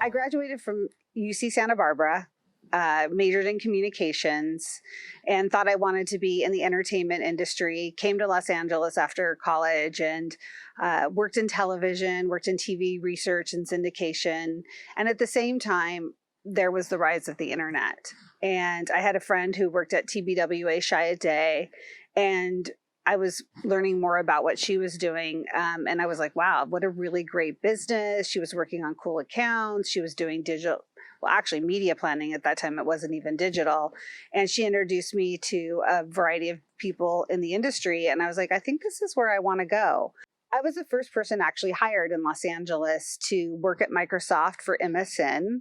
I graduated from UC Santa Barbara, majored in communications, and thought I wanted to be in the entertainment industry. Came to Los Angeles after college and worked in television, worked in TV research and syndication. And at the same time, there was the rise of the internet. And I had a friend who worked at TBWA Chiat/Day, and I was learning more about what she was doing. And I was like, wow, what a really great business. She was working on cool accounts. She was doing digital, well, actually media planning at that time. It wasn't even digital. And she introduced me to a variety of people in the industry. And I was like, I think this is where I want to go. I was the first person actually hired in Los Angeles to work at Microsoft for MSN.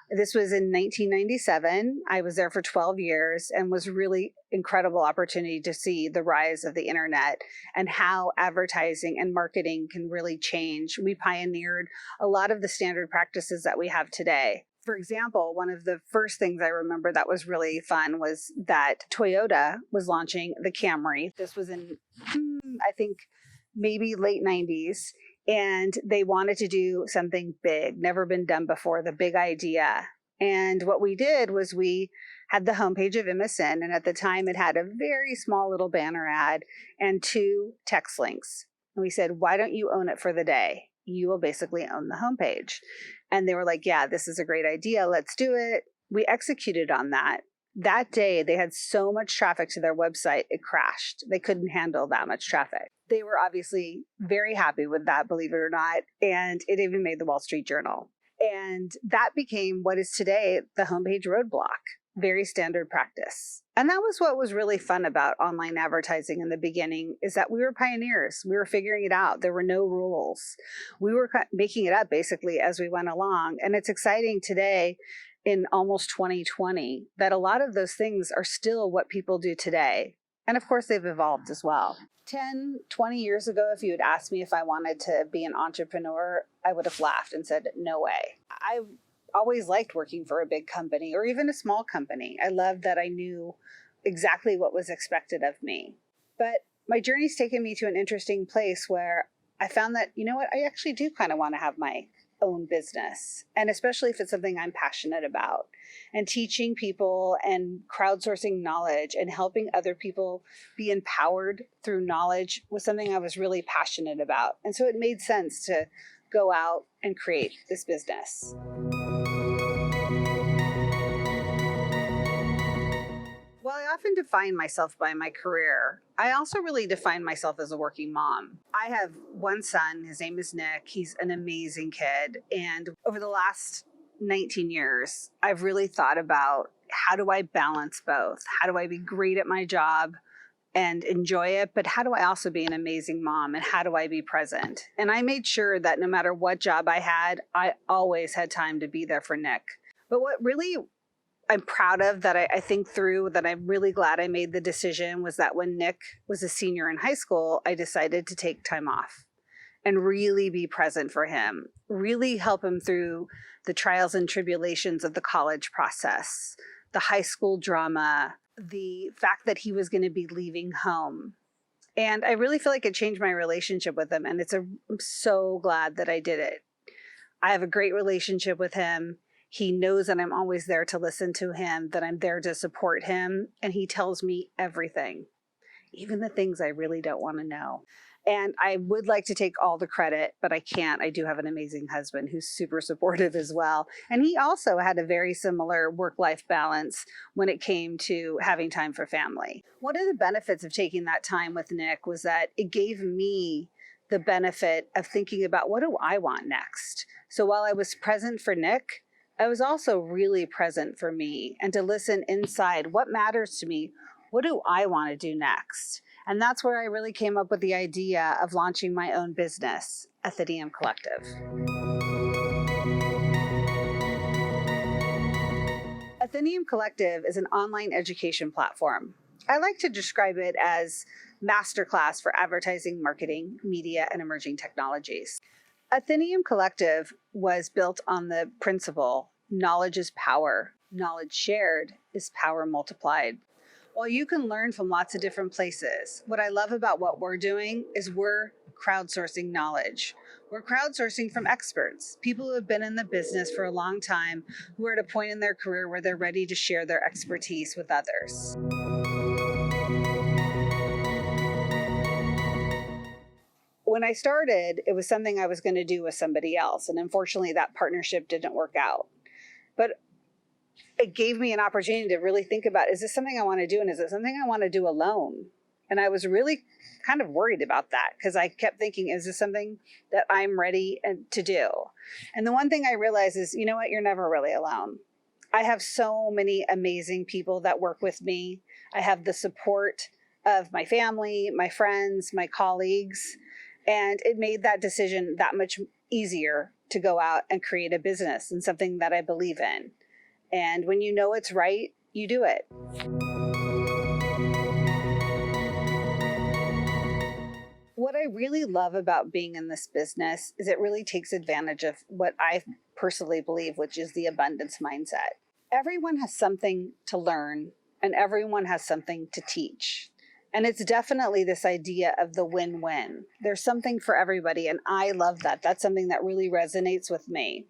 This was in 1997. I was there for 12 years and was really incredible opportunity to see the rise of the internet and how advertising and marketing can really change. We pioneered a lot of the standard practices that we have today. For example, one of the first things I remember that was really fun was that Toyota was launching the Camry. This was in, I think, maybe late 90s. And they wanted to do something big, never been done before, the big idea. And what we did was we had the homepage of MSN, and at the time it had a very small little banner ad and 2 text links. And we said, why don't you own it for the day? You will basically own the homepage. And they were like, yeah, this is a great idea. Let's do it. We executed on that. That day, they had so much traffic to their website, it crashed. They couldn't handle that much traffic. They were obviously very happy with that, believe it or not, and it even made the Wall Street Journal. And that became what is today the homepage roadblock, very standard practice. And that was what was really fun about online advertising in the beginning, is that we were pioneers. We were figuring it out. There were no rules. We were making it up basically as we went along. And it's exciting today in almost 2020 that a lot of those things are still what people do today. And of course, they've evolved as well. 10, 20 years ago, if you had asked me if I wanted to be an entrepreneur, I would have laughed and said, no way. I always liked working for a big company or even a small company. I loved that I knew exactly what was expected of me. But my journey's taken me to an interesting place where I found that, you know what, I actually do kind of want to have my own business, and especially if it's something I'm passionate about. And teaching people and crowdsourcing knowledge and helping other people be empowered through knowledge was something I was really passionate about. And so it made sense to go out and create this business. While I often define myself by my career, I also really define myself as a working mom. I have one son, his name is Nick. He's an amazing kid. And over the last 19 years, I've really thought about, how do I balance both? How do I be great at my job and enjoy it? But how do I also be an amazing mom? And how do I be present? And I made sure that no matter what job I had, I always had time to be there for Nick. But what really I'm proud of, that I think through, that I'm really glad I made the decision, was that when Nick was a senior in high school, I decided to take time off and really be present for him, really help him through the trials and tribulations of the college process, the high school drama, the fact that he was going to be leaving home. And I really feel like it changed my relationship with him. And I'm so glad that I did it. I have a great relationship with him. He knows that I'm always there to listen to him, that I'm there to support him. And he tells me everything, even the things I really don't want to know. And I would like to take all the credit, but I can't. I do have an amazing husband who's super supportive as well. And he also had a very similar work-life balance when it came to having time for family. One of the benefits of taking that time with Nick was that it gave me the benefit of thinking about, what do I want next? So while I was present for Nick, I was also really present for me, and to listen inside, what matters to me? What do I want to do next? And that's where I really came up with the idea of launching my own business, Atheneum Collective. Atheneum Collective is an online education platform. I like to describe it as masterclass for advertising, marketing, media, and emerging technologies. Atheneum Collective was built on the principle, knowledge is power. Knowledge shared is power multiplied. While you can learn from lots of different places, what I love about what we're doing is we're crowdsourcing knowledge. We're crowdsourcing from experts, people who have been in the business for a long time, who are at a point in their career where they're ready to share their expertise with others. When I started, it was something I was going to do with somebody else, and unfortunately that partnership didn't work out. But it gave me an opportunity to really think about, is this something I want to do, and is it something I want to do alone? And I was really kind of worried about that because I kept thinking, is this something that I'm ready to do? And the one thing I realized is, you know what, you're never really alone. I have so many amazing people that work with me. I have the support of my family, my friends, my colleagues, and it made that decision that much easier to go out and create a business and something that I believe in. And when you know it's right, you do it. What I really love about being in this business is it really takes advantage of what I personally believe, which is the abundance mindset. Everyone has something to learn and everyone has something to teach. And it's definitely this idea of the win-win. There's something for everybody, and I love that. That's something that really resonates with me.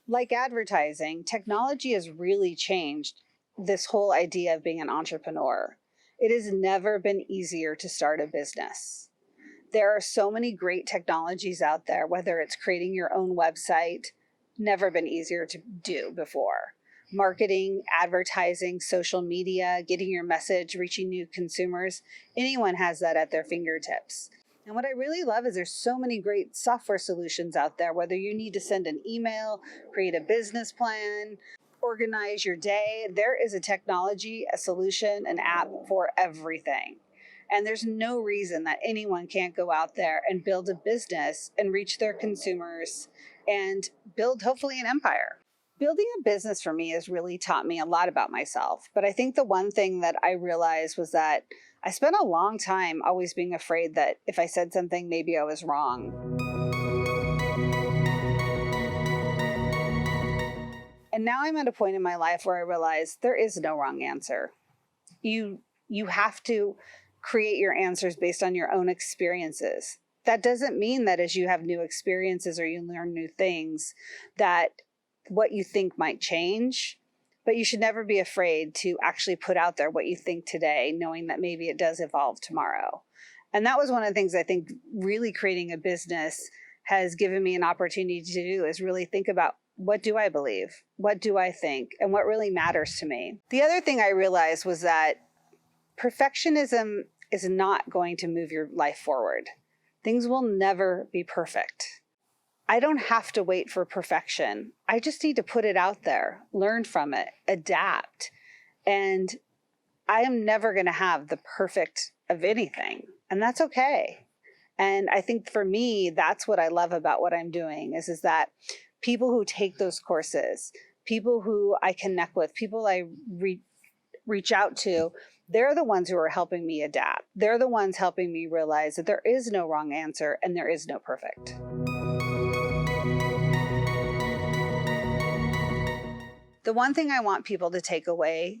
Like advertising, technology has really changed this whole idea of being an entrepreneur. It has never been easier to start a business. There are so many great technologies out there, whether it's creating your own website, never been easier to do before. Marketing, advertising, social media, getting your message, reaching new consumers, anyone has that at their fingertips. And what I really love is there's so many great software solutions out there, whether you need to send an email, create a business plan, organize your day, there is a technology, a solution, an app for everything. And there's no reason that anyone can't go out there and build a business and reach their consumers and build hopefully an empire. Building a business for me has really taught me a lot about myself. But I think the one thing that I realized was that I spent a long time always being afraid that if I said something, maybe I was wrong. And now I'm at a point in my life where I realize there is no wrong answer. You have to create your answers based on your own experiences. That doesn't mean that as you have new experiences or you learn new things, that what you think might change, but you should never be afraid to actually put out there what you think today, knowing that maybe it does evolve tomorrow. And that was one of the things I think really creating a business has given me an opportunity to do, is really think about, what do I believe? What do I think? And what really matters to me? The other thing I realized was that perfectionism is not going to move your life forward. Things will never be perfect. I don't have to wait for perfection. I just need to put it out there, learn from it, adapt. And I am never going to have the perfect of anything. And that's okay. And I think for me, that's what I love about what I'm doing is that people who take those courses, people who I connect with, people I reach out to, they're the ones who are helping me adapt. They're the ones helping me realize that there is no wrong answer and there is no perfect. The one thing I want people to take away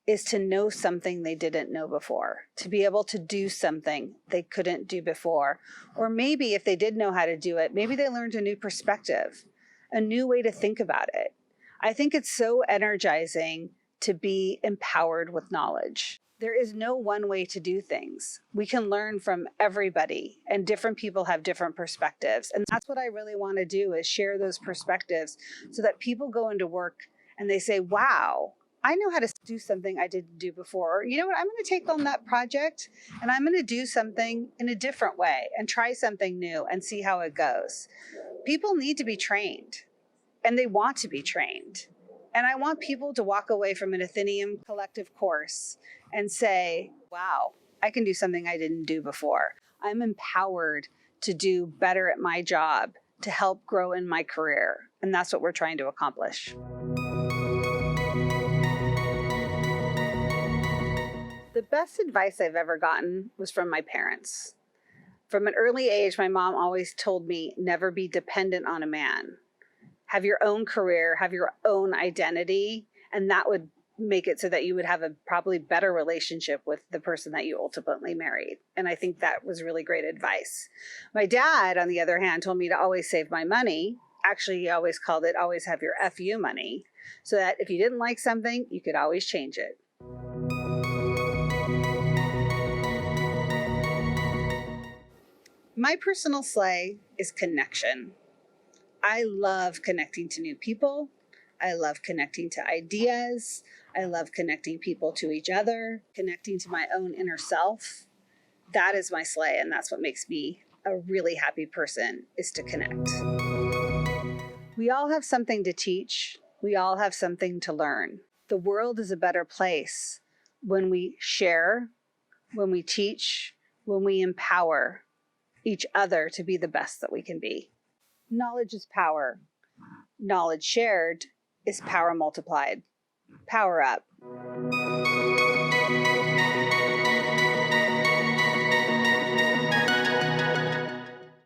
is to know something they didn't know before, to be able to do something they couldn't do before. Or maybe if they did know how to do it, maybe they learned a new perspective, a new way to think about it. I think it's so energizing to be empowered with knowledge. There is no one way to do things. We can learn from everybody, and different people have different perspectives. And that's what I really want to do, is share those perspectives so that people go into work and they say, wow, I know how to do something I didn't do before. Or, you know what, I'm going to take on that project and I'm going to do something in a different way and try something new and see how it goes. People need to be trained, and they want to be trained. And I want people to walk away from an Atheneum Collective course and say, wow, I can do something I didn't do before. I'm empowered to do better at my job, to help grow in my career. And that's what we're trying to accomplish. The best advice I've ever gotten was from my parents. From an early age, my mom always told me, never be dependent on a man. Have your own career, have your own identity, and that would make it so that you would have a probably better relationship with the person that you ultimately married. And I think that was really great advice. My dad, on the other hand, told me to always save my money. Actually, he always called it always have your FU money, so that if you didn't like something, you could always change it. My personal sleigh is connection. I love connecting to new people. I love connecting to ideas. I love connecting people to each other, connecting to my own inner self. That is my sleigh, and that's what makes me a really happy person, is to connect. We all have something to teach. We all have something to learn. The world is a better place when we share, when we teach, when we empower each other to be the best that we can be. Knowledge is power. Knowledge shared is power multiplied. Power up.